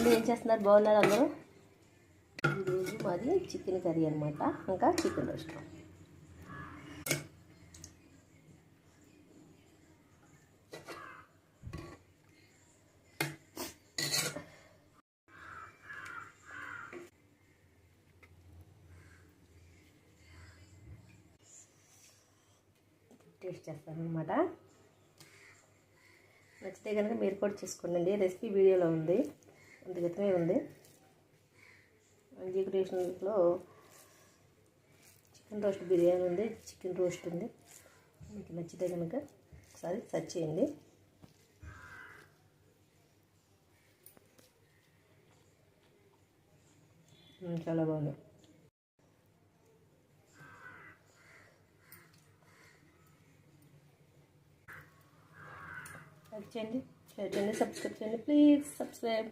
ఏంటండి ఏం చేస్తున్నారు? బాగున్నారు అందరూ? ఈరోజు మాది చికెన్ కర్రీ అనమాట, ఇంకా చికెన్ రోస్ట్. టేస్ట్ చేస్తానమాట. నచ్చితే కనుక మీరు కూడా చేసుకోండి. రెసిపీ వీడియోలో ఉంది, అందుకనే ఉంది. మంచి క్రియేషన్లో చికెన్ రోస్ట్ బిర్యానీ ఉంది, చికెన్ రోస్ట్ ఉంది. మీకు నచ్చితే కనుక ఒకసారి సెర్చ్ చేయండి. చాలా బాగుంది. లైక్ చేయండి, షేర్ చేయండి, సబ్స్క్రైబ్ చేయండి. Please subscribe.